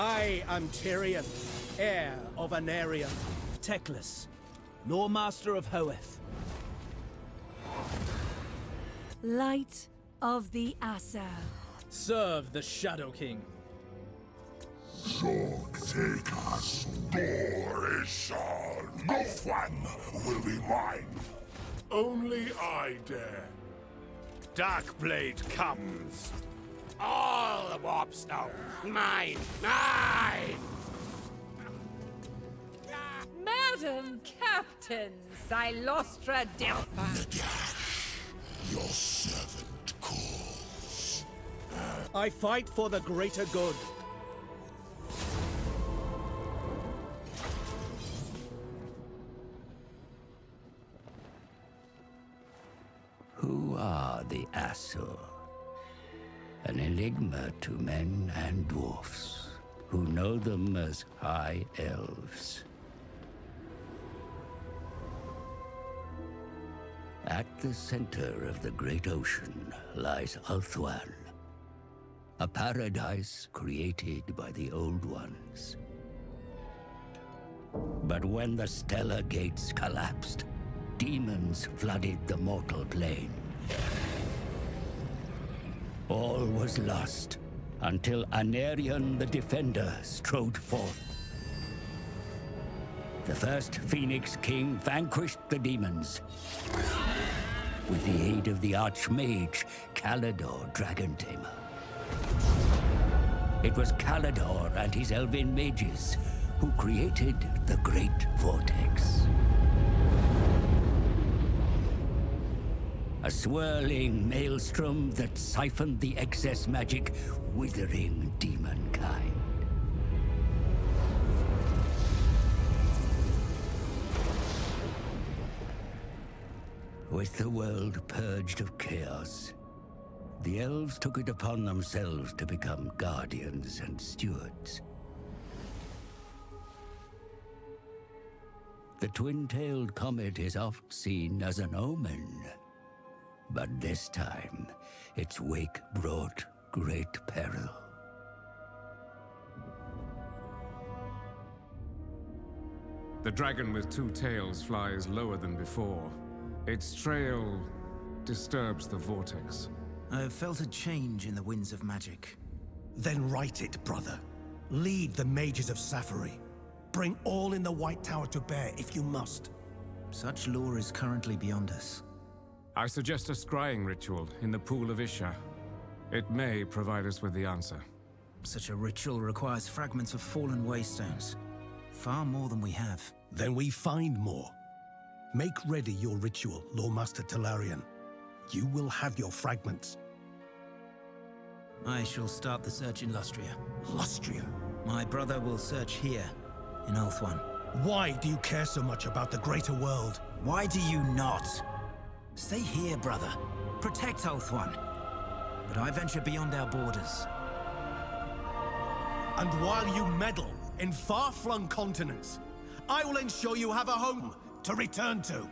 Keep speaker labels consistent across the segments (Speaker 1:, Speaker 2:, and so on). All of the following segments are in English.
Speaker 1: I am Tyrion, heir of Anarion.
Speaker 2: Teclis, Lord Master of Hoeth.
Speaker 3: Light of the Acer.
Speaker 2: Serve the Shadow King.
Speaker 4: Zogtekas Dorishan. No one will be mine. Only I dare.
Speaker 5: Darkblade comes. All the warp stone. Mine! Mine!
Speaker 6: Madam Captain Silostra Delpha.
Speaker 4: Nagash, your servant calls.
Speaker 1: I fight for the greater good.
Speaker 7: Who are the Acer? An enigma to men and dwarfs, who know them as High Elves. At the center of the great ocean lies Ulthuan, a paradise created by the Old Ones. But when the stellar gates collapsed, demons flooded the mortal plane. All was lost until Anarion the Defender strode forth. The first Phoenix King vanquished the demons. With the aid of the Archmage, Kalidor Dragontamer. It was Kalidor and his elven mages who created the Great Vortex. A swirling maelstrom that siphoned the excess magic, withering demonkind. With the world purged of chaos, the elves took it upon themselves to become guardians and stewards. The twin-tailed comet is oft seen as an omen. But this time, its wake brought great peril.
Speaker 8: The dragon with two tails flies lower than before. Its trail disturbs the vortex.
Speaker 9: I have felt a change in the winds of magic.
Speaker 1: Then write it, brother. Lead the mages of Safari. Bring all in the White Tower to bear if you must.
Speaker 9: Such lore is currently beyond us.
Speaker 8: I suggest a scrying ritual in the Pool of Isha. It may provide us with the answer.
Speaker 9: Such a ritual requires fragments of fallen waystones. Far more than we have.
Speaker 1: Then we find more. Make ready your ritual, Lawmaster Talarian. You will have your fragments.
Speaker 9: I shall start the search in Lustria.
Speaker 1: Lustria?
Speaker 9: My brother will search here, in Ulthuan.
Speaker 1: Why do you care so much about the greater world?
Speaker 9: Why do you not? Stay here, brother. Protect Ulthuan. But I venture beyond our borders.
Speaker 1: And while you meddle in far-flung continents, I will ensure you have a home to return to.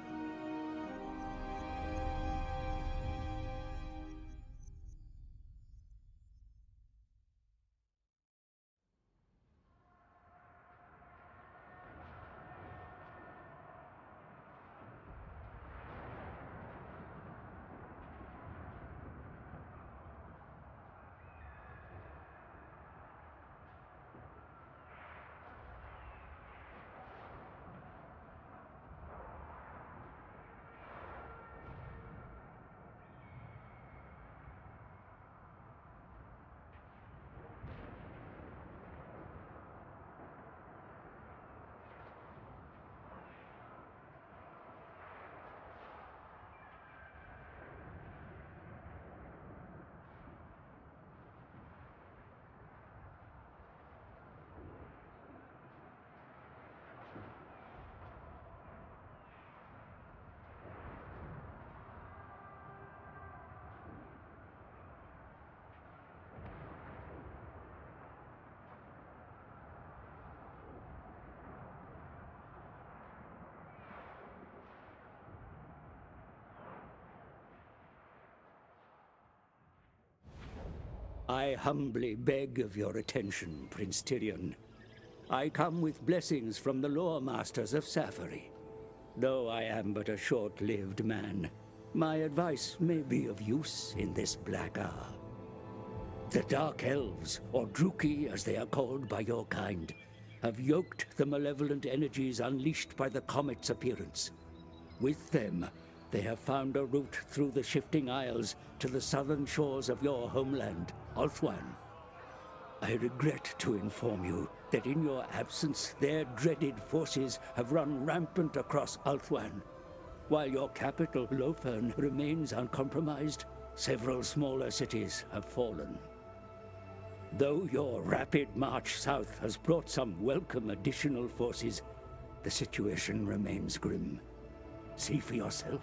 Speaker 7: I humbly beg of your attention, Prince Tyrion. I come with blessings from the lore masters of Safari. Though I am but a short-lived man, my advice may be of use in this black hour. The Dark Elves, or Druki as they are called by your kind, have yoked the malevolent energies unleashed by the comet's appearance. With them, they have found a route through the shifting isles to the southern shores of your homeland, Ulthuan. I regret to inform you that in your absence, their dreaded forces have run rampant across Ulthuan. While your capital, Lofern, remains uncompromised, several smaller cities have fallen. Though your rapid march south has brought some welcome additional forces, the situation remains grim. See for yourself.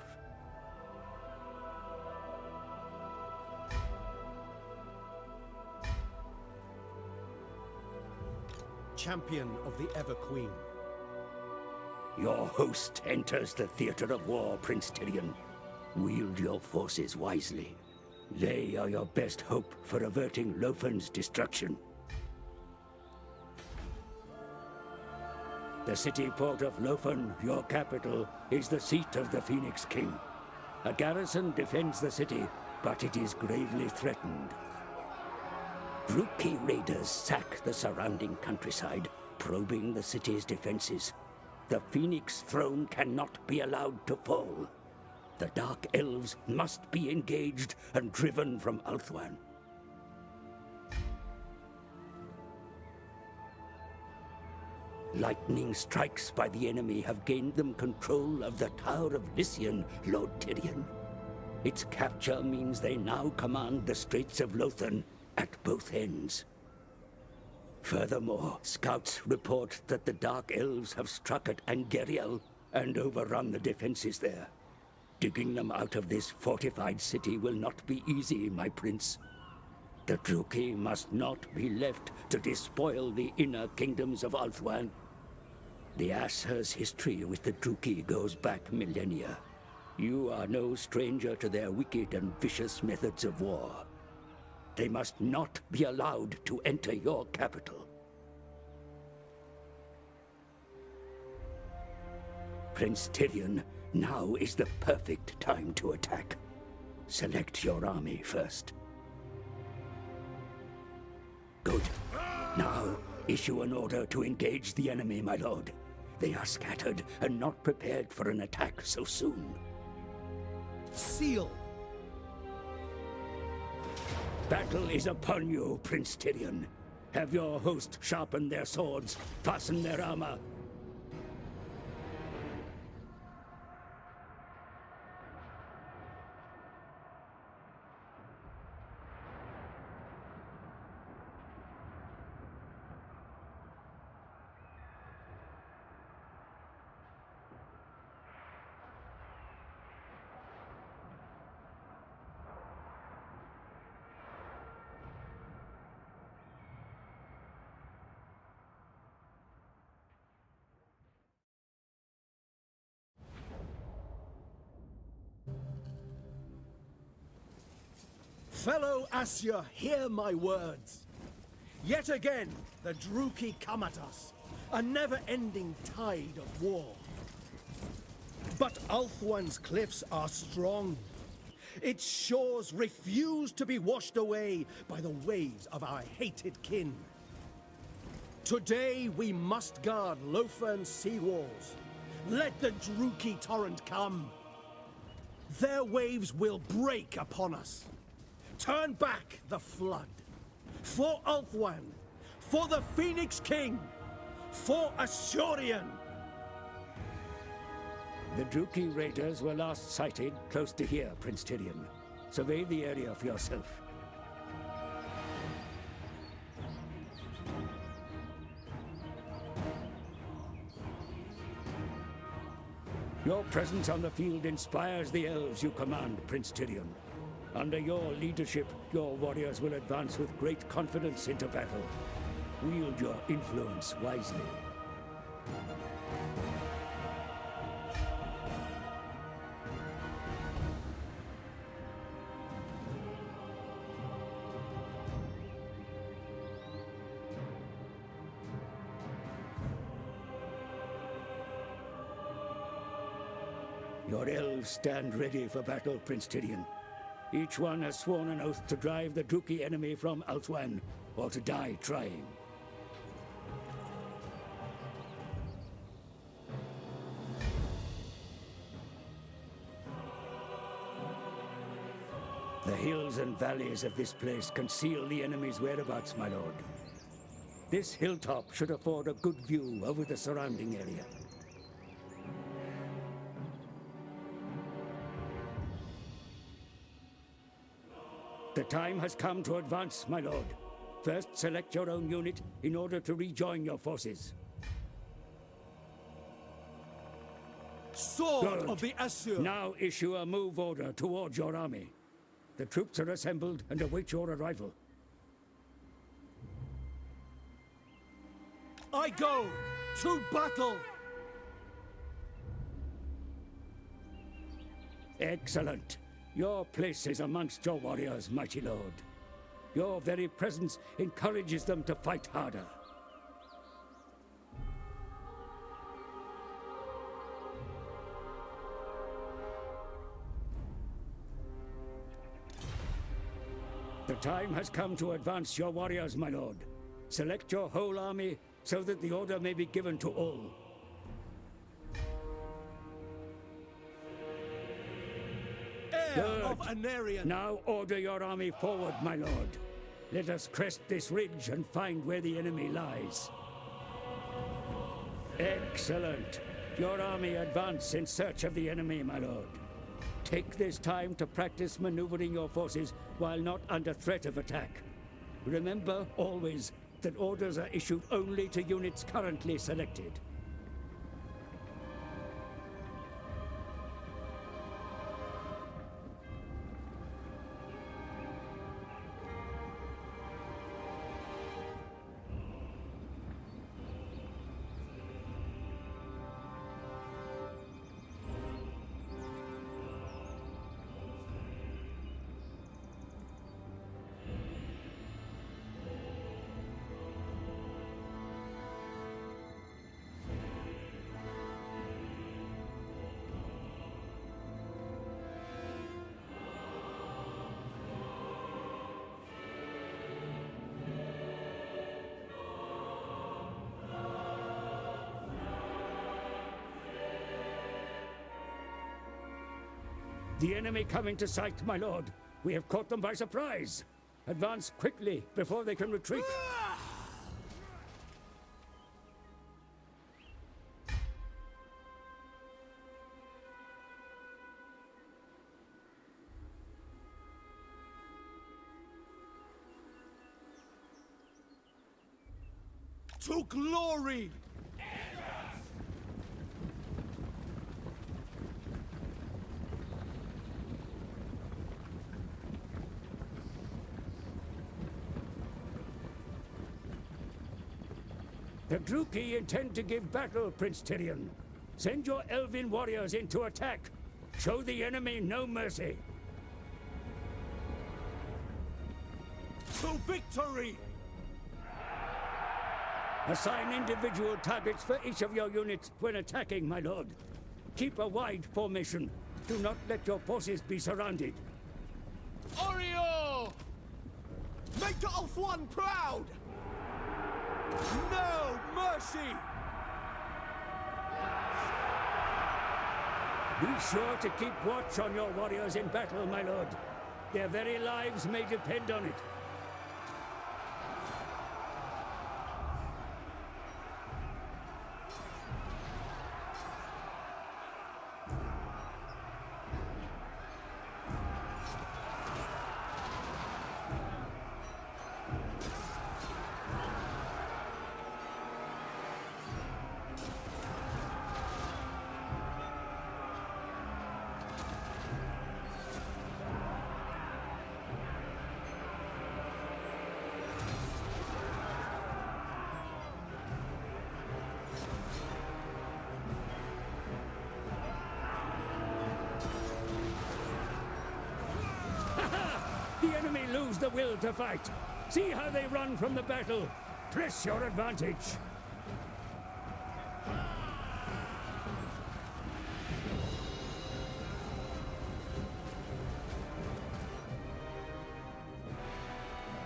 Speaker 1: Champion of the Ever-Queen.
Speaker 7: Your host enters the theater of war, Prince Tyrion. Wield your forces wisely. They are your best hope for averting Lofern's destruction. The city port of Lofern, your capital, is the seat of the Phoenix King. A garrison defends the city, but it is gravely threatened. Druki raiders sack the surrounding countryside, probing the city's defenses. The Phoenix throne cannot be allowed to fall. The Dark Elves must be engaged and driven from Ulthuan. Lightning strikes by the enemy have gained them control of the Tower of Lycian, Lord Tyrion. Its capture means they now command the Straits of Lothern at both ends. Furthermore, scouts report that the Dark Elves have struck at Angeriel and overrun the defenses there. Digging them out of this fortified city will not be easy, my prince. The Druki must not be left to despoil the inner kingdoms of Ulthuan. The Asher's history with the Druki goes back millennia. You are no stranger to their wicked and vicious methods of war. They must not be allowed to enter your capital. Prince Tyrion, now is the perfect time to attack. Select your army first. Good. Now, issue an order to engage the enemy, my lord. They are scattered and not prepared for an attack so soon.
Speaker 1: Seal!
Speaker 7: Battle is upon you, Prince Tyrion. Have your host sharpen their swords, fasten their armor.
Speaker 1: Fellow Asya, hear my words. Yet again, the Druki come at us, a never-ending tide of war. But Ulthuan's cliffs are strong. Its shores refuse to be washed away by the waves of our hated kin. Today we must guard Lofern's sea walls. Let the Druki torrent come. Their waves will break upon us. Turn back the flood. For Ulthuan, for the Phoenix King, for Ashurian.
Speaker 7: The Druki raiders were last sighted close to here, Prince Tyrion. Survey the area for yourself. Your presence on the field inspires the elves you command, Prince Tyrion. Under your leadership, your warriors will advance with great confidence into battle. Wield your influence wisely. Your elves stand ready for battle, Prince Tyrion. Each one has sworn an oath to drive the Druchii enemy from Ulthuan, or to die trying. The hills and valleys of this place conceal the enemy's whereabouts, my lord. This hilltop should afford a good view over the surrounding area. The time has come to advance, my lord. First, select your own unit in order to rejoin your forces.
Speaker 1: Sword
Speaker 7: Good.
Speaker 1: of the Asur!
Speaker 7: Now issue a move order towards your army. The troops are assembled and await your arrival.
Speaker 1: I go to battle!
Speaker 7: Excellent. Your place is amongst your warriors, mighty lord. Your very presence encourages them to fight harder. The time has come to advance your warriors, my lord. Select your whole army so that the order may be given to all.
Speaker 1: Heir
Speaker 7: Good.
Speaker 1: of Anarion!
Speaker 7: Now order your army forward, my lord. Let us crest this ridge and find where the enemy lies. Excellent. Your army advance in search of the enemy, my lord. Take this time to practice maneuvering your forces while not under threat of attack. Remember always that orders are issued only to units currently selected. The enemy come into sight, my lord. We have caught them by surprise. Advance quickly before they can retreat.
Speaker 1: To glory!
Speaker 7: The Druchii intend to give battle, Prince Tyrion. Send your elven warriors in to attack. Show the enemy no mercy.
Speaker 1: To victory!
Speaker 7: Assign individual targets for each of your units when attacking, my lord. Keep a wide formation. Do not let your forces be surrounded.
Speaker 1: Oreo! Make Ulthuan proud! No mercy!
Speaker 7: Be sure to keep watch on your warriors in battle, my lord. Their very lives may depend on it. The enemy lose the will to fight. See how they run from the battle. Press your advantage.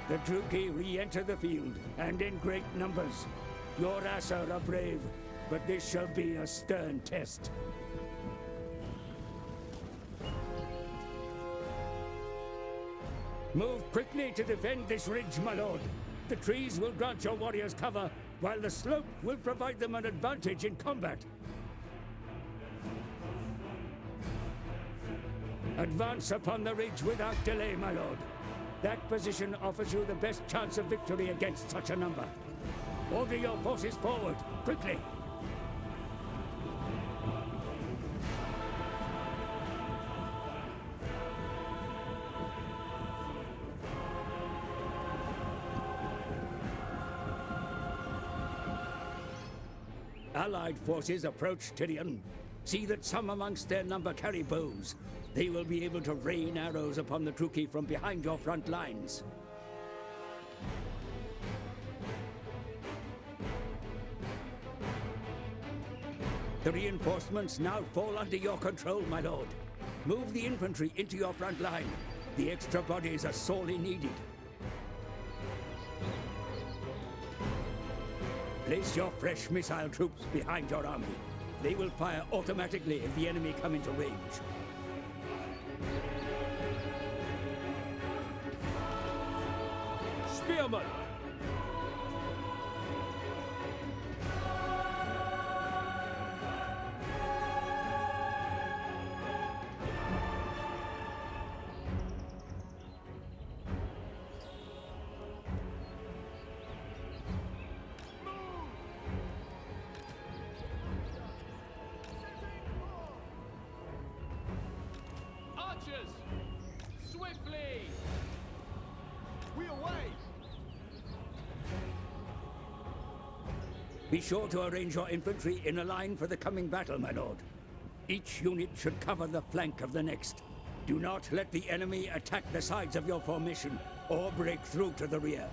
Speaker 7: The Druki re-enter the field, and in great numbers. Your Aesir are brave, but this shall be a stern test. Move quickly to defend this ridge, my lord. The trees will grant your warriors cover, while the slope will provide them an advantage in combat. Advance upon the ridge without delay, my lord. That position offers you the best chance of victory against such a number. Order your forces forward, quickly. Allied forces approach Tyrion. See that some amongst their number carry bows. They will be able to rain arrows upon the Druki from behind your front lines. The reinforcements now fall under your control, my lord. Move the infantry into your front line. The extra bodies are sorely needed. Place your fresh missile troops behind your army. They will fire automatically if the enemy come into range.
Speaker 1: Spearman!
Speaker 5: Archers! Swiftly!
Speaker 1: We away!
Speaker 7: Be sure to arrange your infantry in a line for the coming battle, my lord. Each unit should cover the flank of the next. Do not let the enemy attack the sides of your formation or break through to the rear.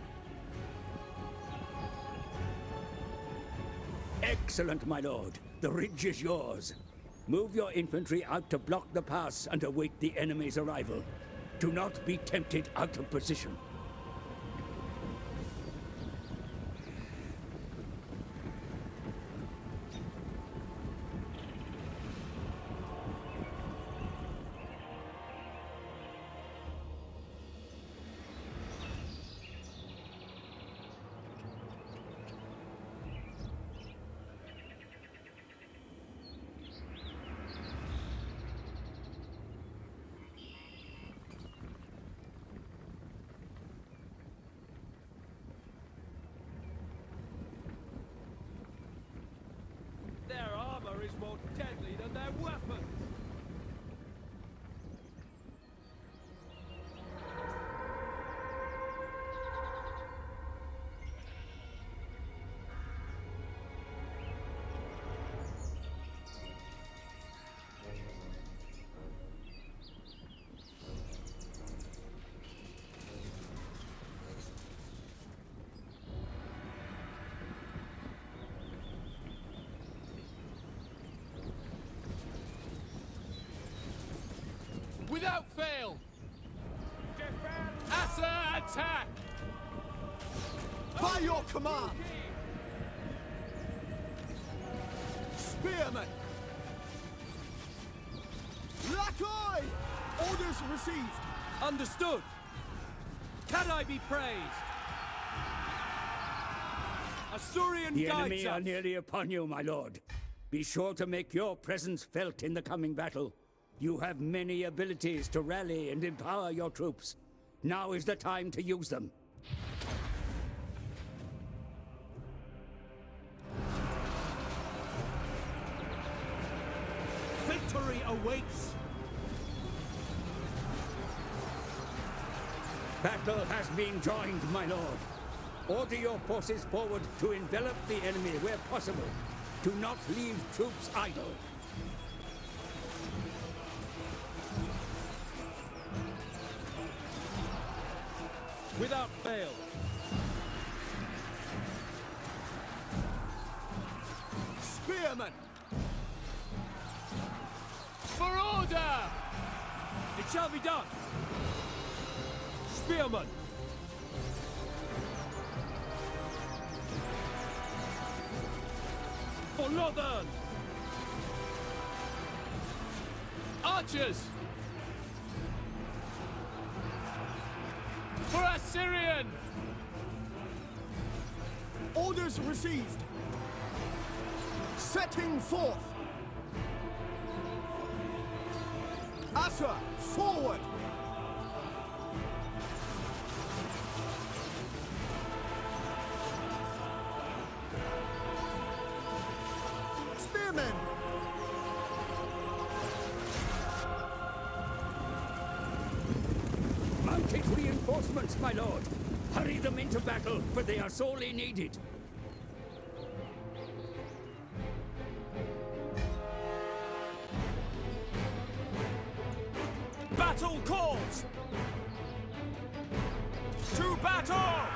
Speaker 7: Excellent, my lord. The ridge is yours. Move your infantry out to block the pass and await the enemy's arrival. Do not be tempted out of position.
Speaker 1: Their armor is more deadly than their weapons!
Speaker 5: Without fail! Aesir attack!
Speaker 1: By your command! Spearmen! Lackey! Orders received! Understood! Can I be praised? Asturian
Speaker 7: The
Speaker 1: guides
Speaker 7: enemy are
Speaker 1: us!
Speaker 7: nearly upon you, my lord. Be sure to make your presence felt in the coming battle. You have many abilities to rally and empower your troops. Now is the time to use them.
Speaker 1: Victory awaits!
Speaker 7: Battle has been joined, my lord. Order your forces forward to envelop the enemy where possible. Do not leave troops idle.
Speaker 1: Without fail! Spearmen!
Speaker 5: For order!
Speaker 1: It shall be done! Spearmen! For Northern!
Speaker 5: Archers! For Assyrian!
Speaker 1: Orders received! Setting forth! Asa, forward! Spearmen!
Speaker 7: Mounted reinforcements, my lord. Hurry them into battle, for they are sorely needed.
Speaker 2: Battle calls! To battle!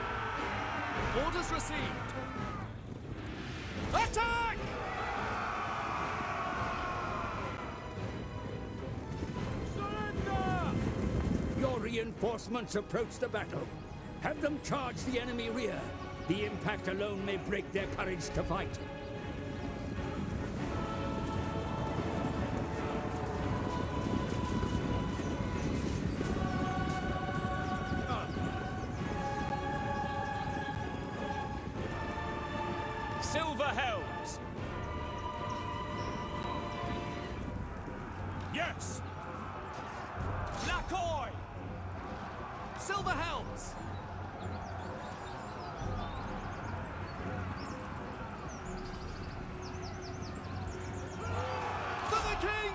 Speaker 2: Orders received. Attack!
Speaker 7: Surrender! Your reinforcements approach the battle. Have them charge the enemy rear. The impact alone may break their courage to fight.
Speaker 2: Silver helms! Yes! Lacoy! Silver helms! For the king!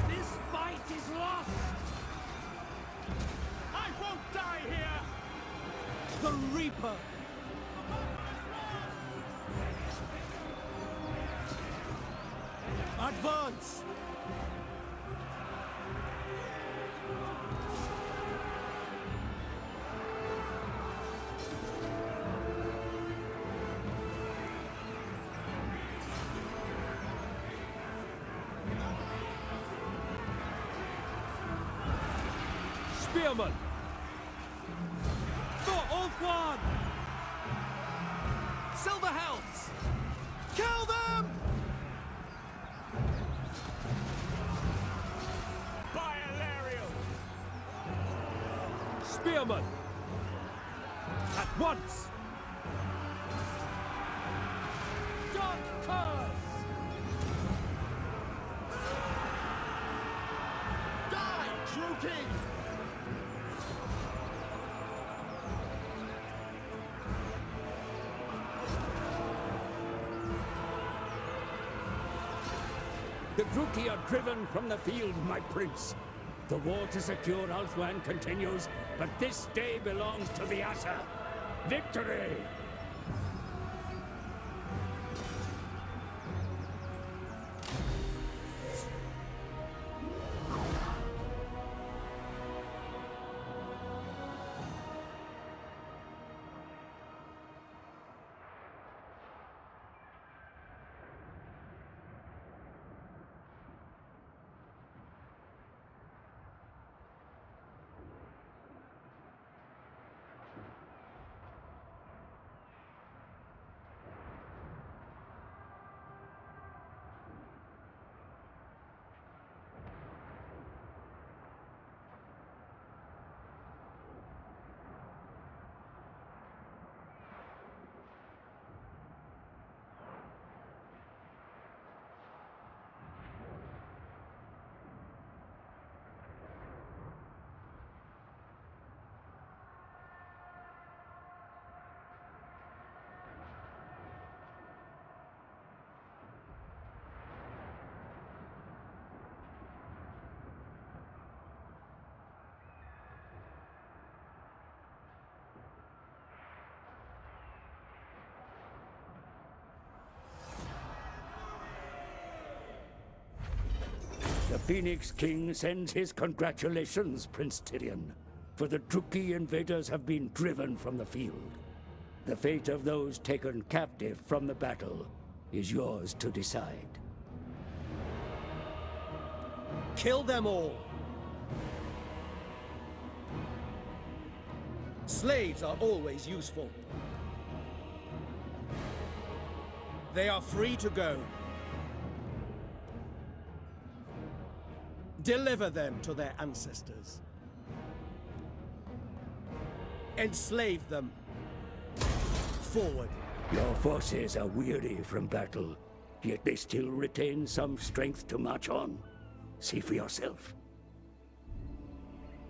Speaker 1: This fight is lost! I won't die here! The Reaper! Advance! Spearman! For Ulthuan!
Speaker 2: Silver helms! Kill them! By Alariel!
Speaker 1: Spearman! At once! Dark curse! Die, true king!
Speaker 7: The Druki are driven from the field, my prince. The war to secure Ulthuan continues, but this day belongs to the Asa. Victory! Phoenix King sends his congratulations, Prince Tyrion, for the Druchii invaders have been driven from the field. The fate of those taken captive from the battle is yours to decide.
Speaker 1: Kill them all! Slaves are always useful. They are free to go. Deliver them to their ancestors. Enslave them. Forward.
Speaker 7: Your forces are weary from battle, yet they still retain some strength to march on. See for yourself.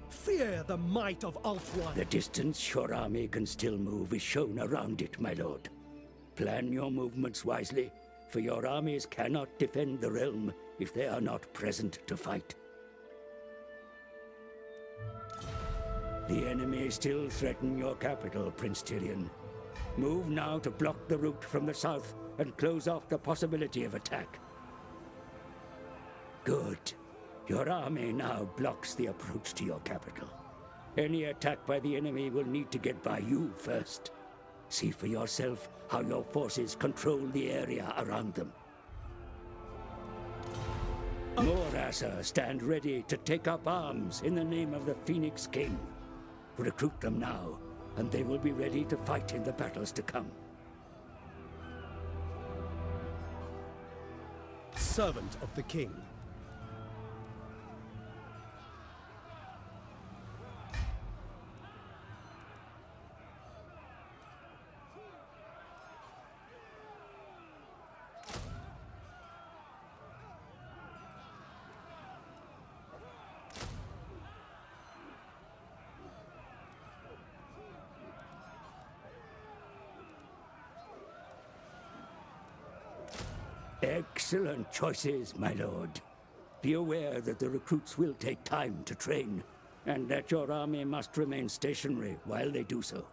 Speaker 1: Fear the might of Ulthuan.
Speaker 7: The distance your army can still move is shown around it, my lord. Plan your movements wisely, for your armies cannot defend the realm if they are not present to fight. The enemy still threaten your capital, Prince Tyrion. Move now to block the route from the south and close off the possibility of attack. Good. Your army now blocks the approach to your capital. Any attack by the enemy will need to get by you first. See for yourself how your forces control the area around them. More Asa stand ready to take up arms in the name of the Phoenix King. Recruit them now, and they will be ready to fight in the battles to come.
Speaker 1: Servant of the king.
Speaker 7: Excellent choices, my lord. Be aware that the recruits will take time to train, and that your army must remain stationary while they do so.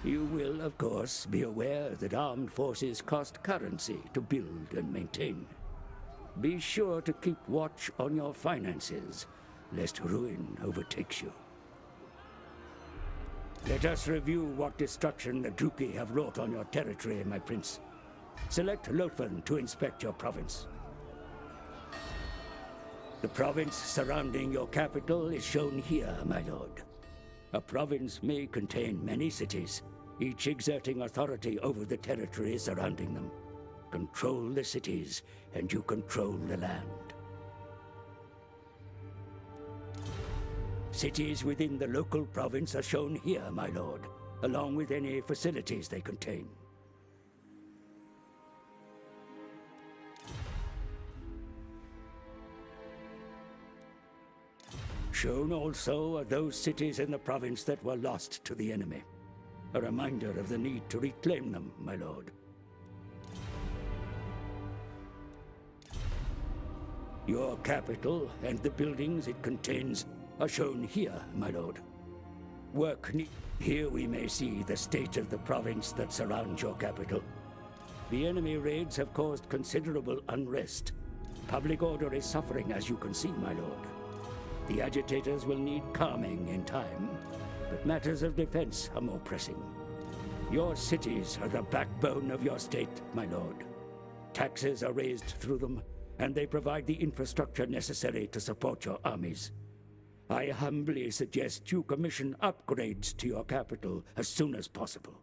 Speaker 7: You will, of course, be aware that armed forces cost currency to build and maintain. Be sure to keep watch on your finances, lest ruin overtakes you. Let us review what destruction the Druchii have wrought on your territory, my prince. Select Lothan to inspect your province. The province surrounding your capital is shown here, my lord. A province may contain many cities, each exerting authority over the territory surrounding them. Control the cities, and you control the land. Cities within the local province are shown here, my lord, along with any facilities they contain. Shown also are those cities in the province that were lost to the enemy. A reminder of the need to reclaim them, my lord. Your capital and the buildings it contains are shown here, my lord. Here we may see the state of the province that surrounds your capital. The enemy raids have caused considerable unrest. Public order is suffering, as you can see, my lord. The agitators will need calming in time, but matters of defense are more pressing. Your cities are the backbone of your state, my lord. Taxes are raised through them, and they provide the infrastructure necessary to support your armies. I humbly suggest you commission upgrades to your capital as soon as possible.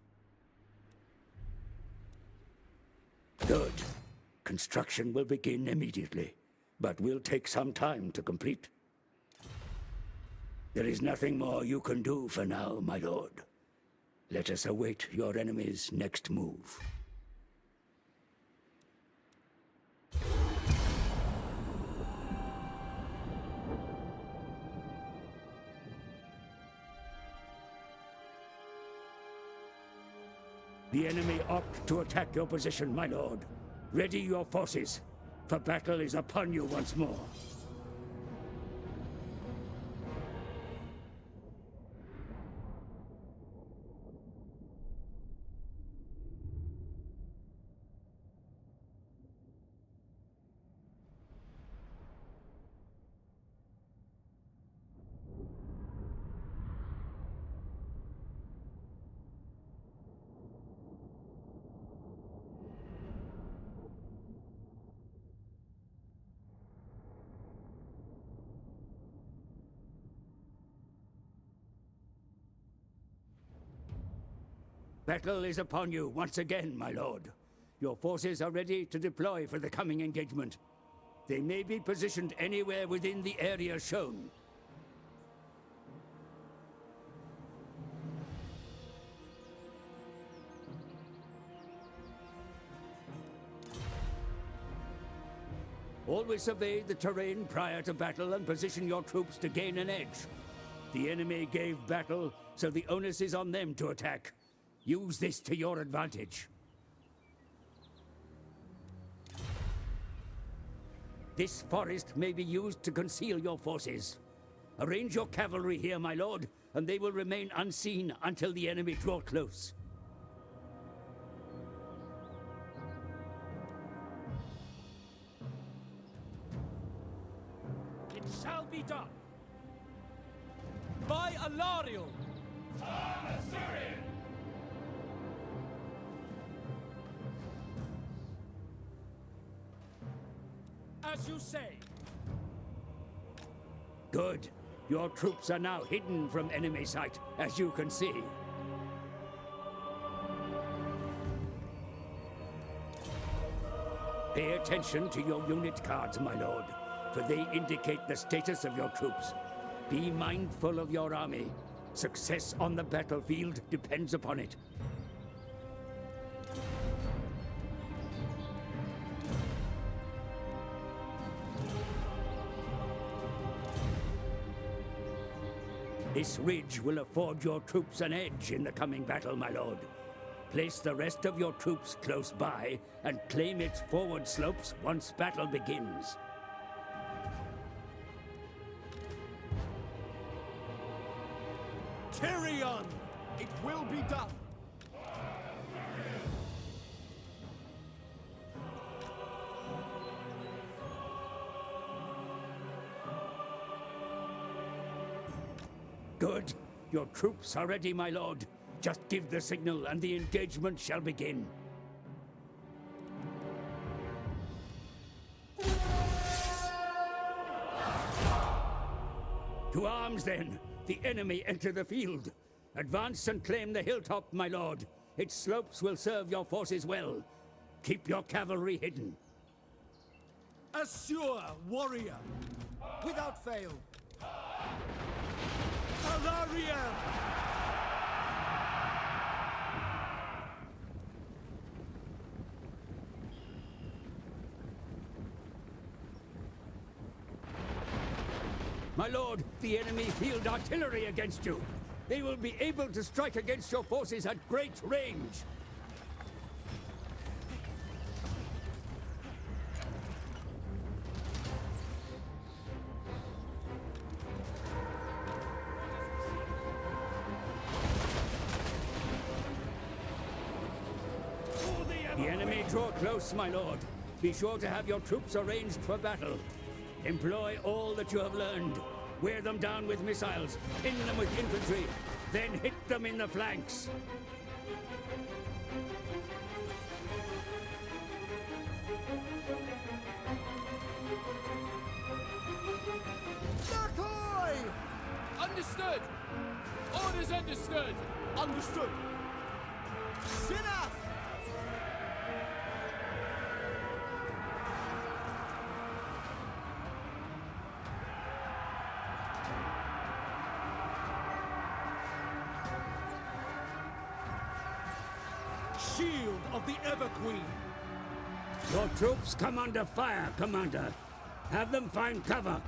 Speaker 7: Good. Construction will begin immediately, but will take some time to complete. There is nothing more you can do for now, my lord. Let us await your enemy's next move. The enemy opt to attack your position, my lord. Ready your forces, for battle is upon you once more. Battle is upon you once again, my lord. Your forces are ready to deploy for the coming engagement. They may be positioned anywhere within the area shown. Always survey the terrain prior to battle and position your troops to gain an edge. The enemy gave battle, so the onus is on them to attack. Use this to your advantage. This forest may be used to conceal your forces. Arrange your cavalry here, my lord, and they will remain unseen until the enemy draw close.
Speaker 2: It shall be done. By Alariel! As you say.
Speaker 7: Good. Your troops are now hidden from enemy sight, as you can see. Pay attention to your unit cards, my lord, for they indicate the status of your troops. Be mindful of your army. Success on the battlefield depends upon it. This ridge will afford your troops an edge in the coming battle, my lord. Place the rest of your troops close by and claim its forward slopes once battle begins.
Speaker 1: Tyrion! It will be done!
Speaker 7: Good. Your troops are ready, my lord. Just give the signal and the engagement shall begin. To arms, then! The enemy enter the field. Advance and claim the hilltop, my lord. Its slopes will serve your forces well. Keep your cavalry hidden.
Speaker 1: Assure, warrior! Without fail! Alariel!
Speaker 7: My lord, the enemy field artillery against you. They will be able to strike against your forces at great range. The enemy draw close, my lord. Be sure to have your troops arranged for battle. Employ all that you have learned. Wear them down with missiles, pin them with infantry, then hit them in the flanks.
Speaker 1: Ahoy!
Speaker 5: Understood! Orders understood!
Speaker 1: Understood! Enough! Shield of the Everqueen!
Speaker 7: Your troops come under fire, Commander. Have them find cover.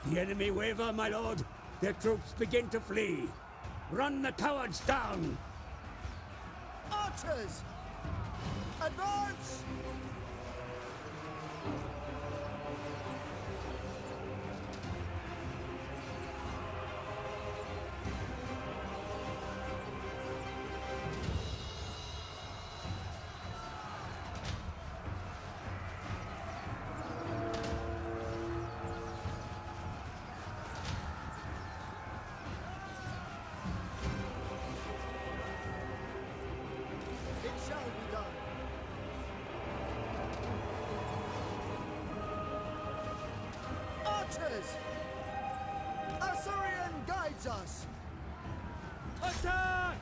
Speaker 7: The enemy waver, my lord. Their troops begin to flee. Run the cowards down!
Speaker 1: Archers! Advance! It shall be done. Archers! Assyrian guides us!
Speaker 2: Attack!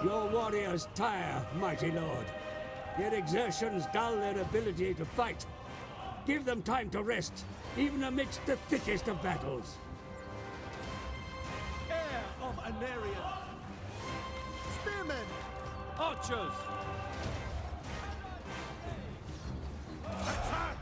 Speaker 7: Your warriors tire, mighty lord. Their exertions dull their ability to fight. Give them time to rest, even amidst the thickest of battles.
Speaker 1: Heir of Anarion! Spearmen!
Speaker 2: Archers!
Speaker 1: Attack!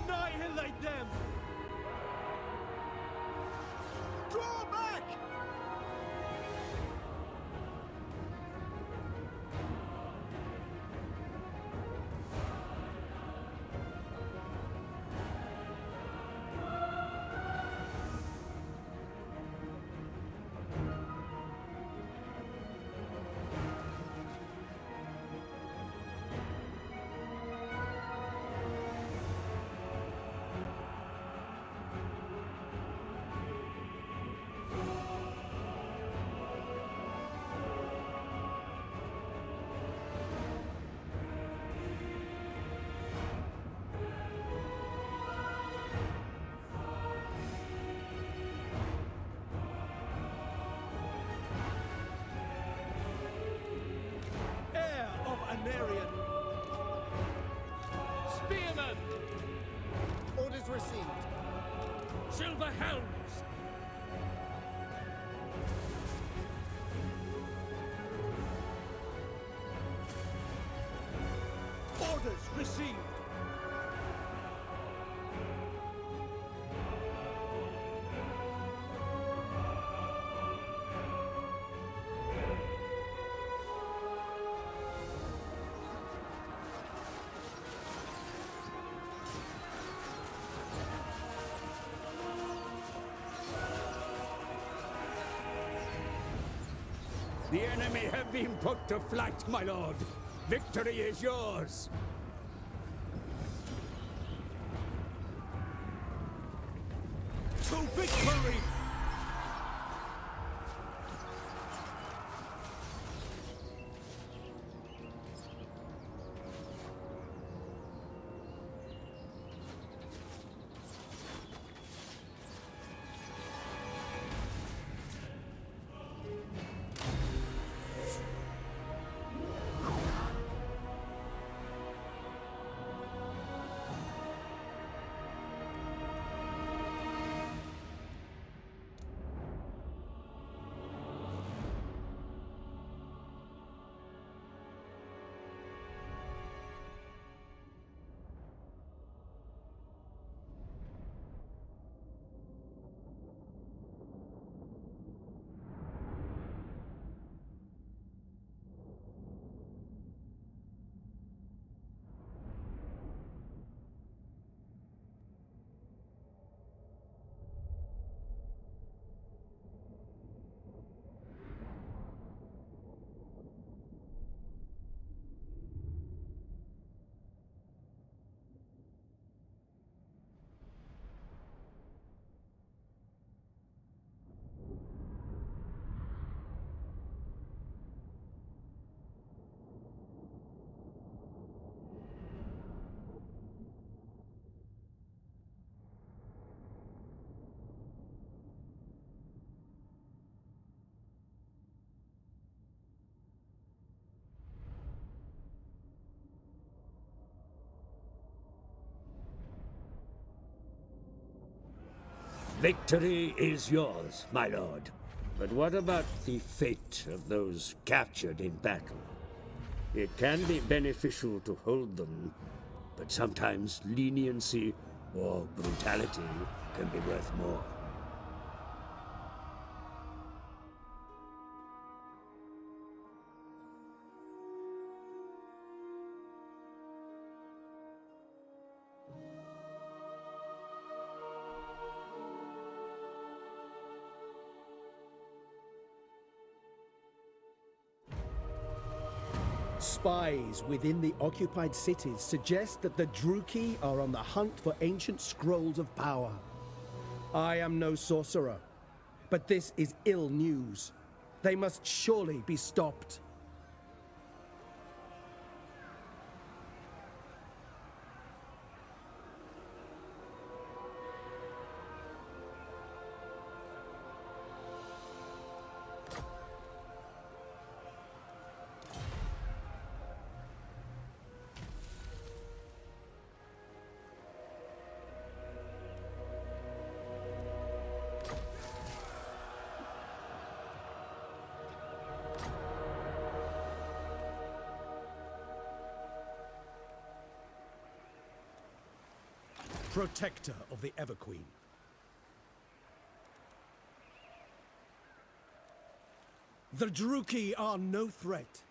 Speaker 1: Annihilate them! Draw back! Heir of Anarion!
Speaker 5: Spearmen!
Speaker 1: Orders received.
Speaker 5: Silver helms!
Speaker 1: Orders received.
Speaker 7: The enemy have been put to flight, my lord. Victory is yours.
Speaker 1: To victory!
Speaker 7: Victory is yours, my lord. But what about the fate of those captured in battle? It can be beneficial to hold them, but sometimes leniency or brutality can be worth more.
Speaker 1: Spies within the occupied cities suggest that the Druki are on the hunt for ancient scrolls of power. I am no sorcerer, but this is ill news. They must surely be stopped. Protector of the Everqueen. The Druki are no threat.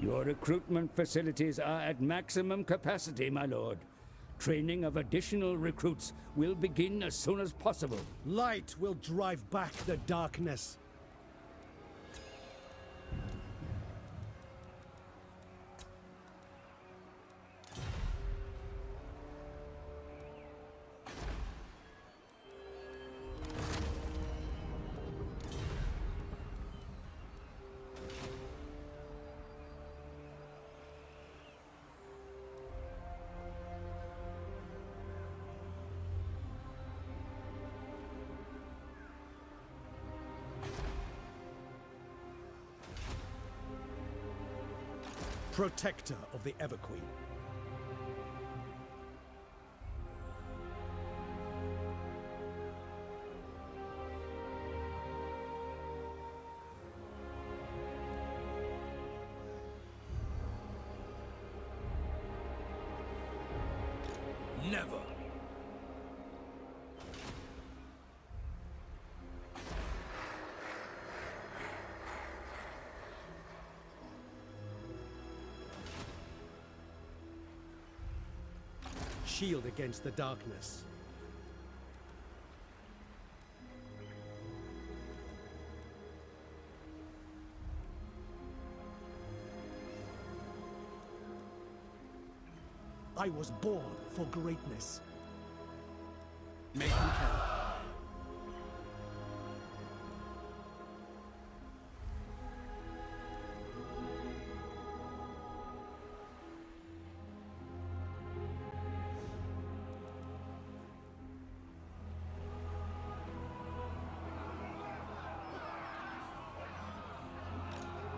Speaker 7: Your recruitment facilities are at maximum capacity, my lord. Training of additional recruits will begin as soon as possible.
Speaker 1: Light will drive back the darkness. Protector of the Everqueen.
Speaker 2: Never.
Speaker 1: Shield against the darkness. I was born for greatness.
Speaker 2: Make them count.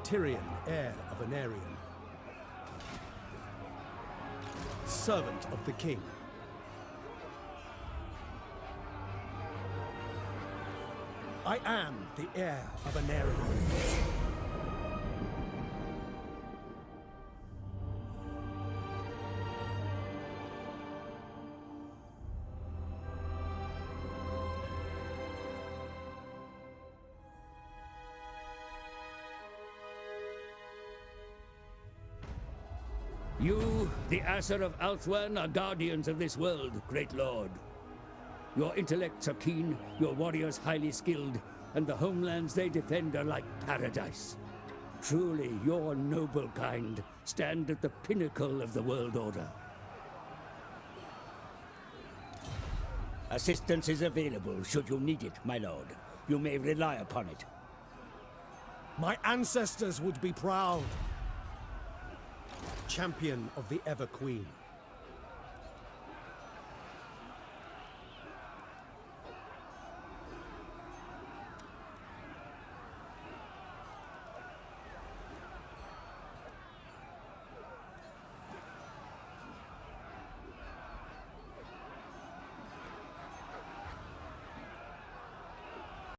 Speaker 1: Tyrion, heir of an Aryan. Servant of the king. I am the heir of an Aryan.
Speaker 7: You, the Aesir of Althwan, are guardians of this world, great lord. Your intellects are keen, your warriors highly skilled, and the homelands they defend are like paradise. Truly, your noble kind stand at the pinnacle of the world order. Assistance is available should you need it, my lord. You may rely upon it.
Speaker 1: My ancestors would be proud. Champion of the Everqueen.